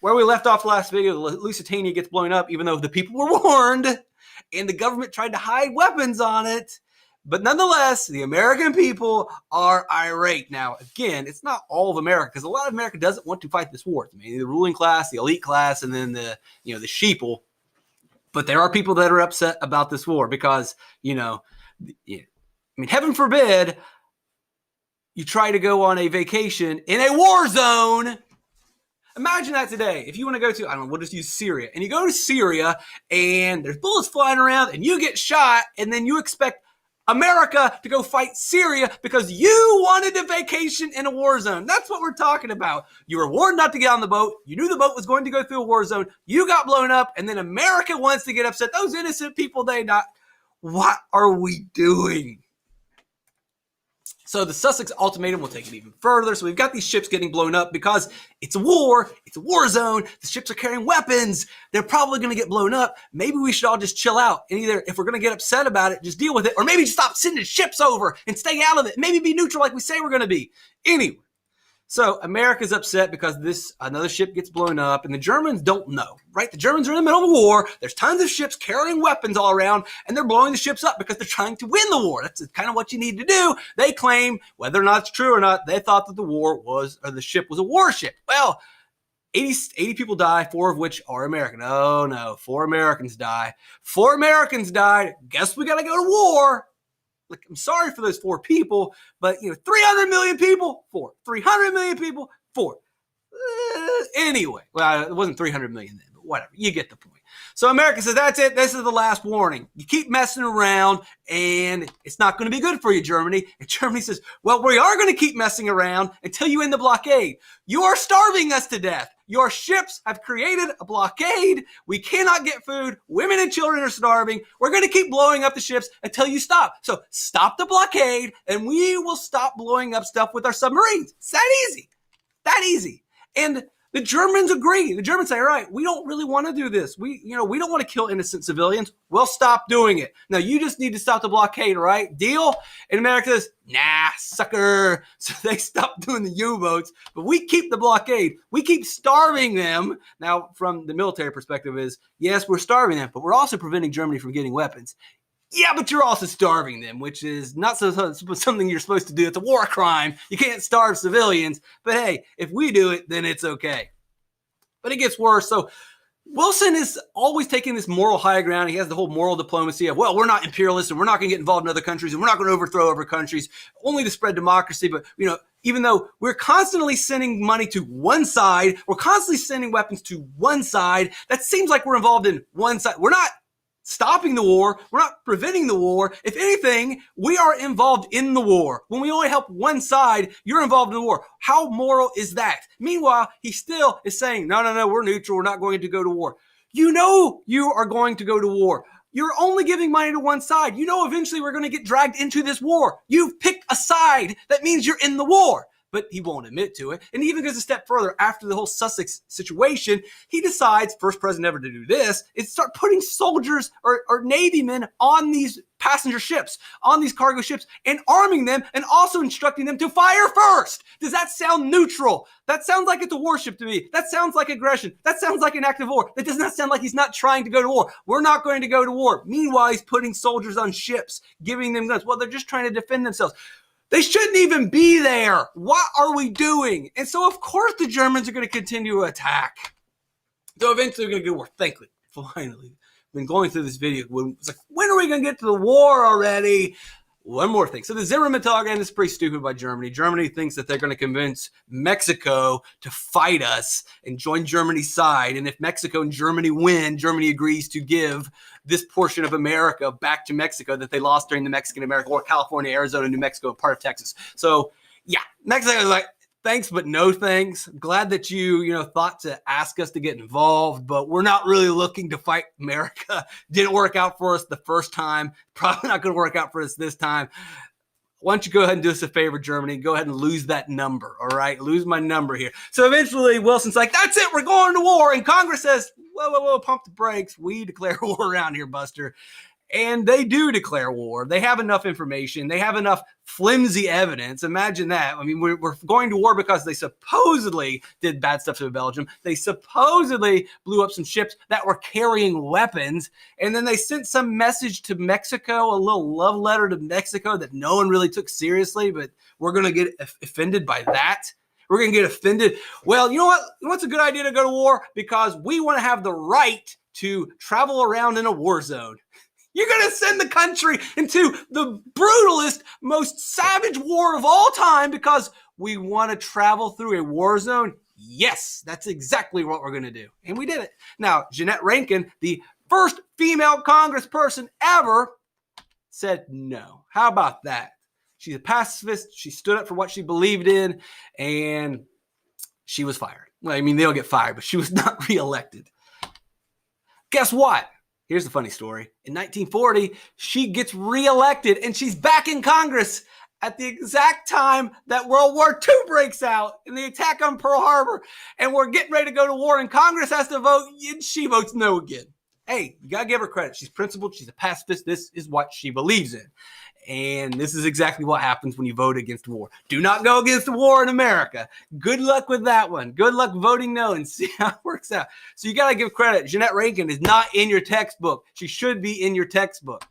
where we left off the last video, the Lusitania gets blown up, even though the people were warned, and the government tried to hide weapons on it. But nonetheless, the American people are irate. Now, again, it's not all of America, because a lot of America doesn't want to fight this war. I mean, the ruling class, the elite class, and then the sheeple. But there are people that are upset about this war because, heaven forbid you try to go on a vacation in a war zone. Imagine that today. If you want to go to, I don't know, we'll just use Syria. And you go to Syria and there's bullets flying around and you get shot, and then you expect America to go fight Syria because you wanted a vacation in a war zone. That's what we're talking about. You were warned not to get on the boat. You knew the boat was going to go through a war zone. You got blown up, and then America wants to get upset. Those innocent people, they not. What are we doing? So the Sussex ultimatum will take it even further. So we've got these ships getting blown up because it's a war. It's a war zone. The ships are carrying weapons. They're probably going to get blown up. Maybe we should all just chill out. And either, if we're going to get upset about it, just deal with it. Or maybe just stop sending ships over and stay out of it. Maybe be neutral like we say we're going to be. Anyway. So America's upset because another ship gets blown up, and the Germans don't know, right? The Germans are in the middle of a war. There's tons of ships carrying weapons all around, and they're blowing the ships up because they're trying to win the war. That's kind of what you need to do. They claim, whether or not it's true or not, they thought that the ship was a warship. Well, 80 people die, 4 of which are American. Oh no, 4 Americans die. 4 Americans died. Guess we got to go to war. Like, I'm sorry for those 4 people, but 300 million people, 4. 300 million people, 4. Anyway, well, it wasn't 300 million then, but whatever. You get the point. So America says, that's it. This is the last warning. You keep messing around, and it's not going to be good for you, Germany. And Germany says, well, we are going to keep messing around until you end the blockade. You are starving us to death. Your ships have created a blockade. We cannot get food. Women and children are starving. We're going to keep blowing up the ships until you stop. So stop the blockade, and we will stop blowing up stuff with our submarines. It's that easy. That easy. And the Germans agree. The Germans say, all right, we don't really want to do this. We don't want to kill innocent civilians. We'll stop doing it. Now, you just need to stop the blockade, all right? Deal? And America says, nah, sucker. So they stop doing the U-boats, but we keep the blockade. We keep starving them. Now, from the military perspective is, yes, we're starving them, but we're also preventing Germany from getting weapons. Yeah, but you're also starving them, which is not something you're supposed to do. It's a war crime. You can't starve civilians. But hey, if we do it, then it's okay. But it gets worse. So Wilson is always taking this moral high ground. He has the whole moral diplomacy of, well, we're not imperialists, and we're not going to get involved in other countries, and we're not going to overthrow other countries, only to spread democracy. But, even though we're constantly sending money to one side, we're constantly sending weapons to one side, that seems like we're involved in one side. We're not stopping the war. We're not preventing the war. If anything, we are involved in the war. When we only help one side, you're involved in the war. How moral is that? Meanwhile, he still is saying, no, we're neutral. We're not going to go to war. You know you are going to go to war. You're only giving money to one side. You know eventually we're going to get dragged into this war. You've picked a side. That means you're in the war. But he won't admit to it. And he even goes a step further. After the whole Sussex situation, he decides, first president ever to do this, is start putting soldiers or Navy men on these passenger ships, on these cargo ships, and arming them, and also instructing them to fire first. Does that sound neutral? That sounds like it's a warship to me. That sounds like aggression. That sounds like an act of war. That does not sound like he's not trying to go to war. We're not going to go to war. Meanwhile, he's putting soldiers on ships, giving them guns. Well, they're just trying to defend themselves. They shouldn't even be there. What are we doing? And so, of course, the Germans are going to continue to attack. So eventually, we're going to go to war. Thankfully, finally. I've been going through this video. It's like, when are we going to get to the war already? One more thing. So the Zimmermann Telegram is pretty stupid by Germany. Germany thinks that they're going to convince Mexico to fight us and join Germany's side. And if Mexico and Germany win, Germany agrees to give this portion of America back to Mexico that they lost during the Mexican-American War, California, Arizona, New Mexico, and part of Texas. So, yeah, Mexico is like, thanks, but no thanks. Glad that you thought to ask us to get involved, but we're not really looking to fight America. Didn't work out for us the first time. Probably not going to work out for us this time. Why don't you go ahead and do us a favor, Germany? Go ahead and lose that number, all right? Lose my number here. So eventually, Wilson's like, that's it. We're going to war. And Congress says, whoa, pump the brakes. We declare war around here, Buster. And they do declare war. They have enough information. They have enough flimsy evidence. Imagine that. I mean, we're going to war because they supposedly did bad stuff to Belgium. They supposedly blew up some ships that were carrying weapons. And then they sent some message to Mexico, a little love letter to Mexico that no one really took seriously, but we're going to get offended by that. We're going to get offended. Well, you know what? What's a good idea to go to war? Because we want to have the right to travel around in a war zone. You're going to send the country into the brutalest, most savage war of all time because we want to travel through a war zone? Yes, that's exactly what we're going to do. And we did it. Now, Jeanette Rankin, the first female congressperson ever, said no. How about that? She's a pacifist. She stood up for what she believed in, and she was fired. Well, I mean, they'll get fired, but she was not reelected. Guess what? Here's the funny story. In 1940, she gets reelected, and she's back in Congress at the exact time that World War II breaks out and the attack on Pearl Harbor, and we're getting ready to go to war, and Congress has to vote, and she votes no again. Hey, you got to give her credit. She's principled. She's a pacifist. This is what she believes in. And this is exactly what happens when you vote against war. Do not go against the war in America. Good luck with that one. Good luck voting no and see how it works out. So you got to give credit. Jeanette Rankin is not in your textbook. She should be in your textbook.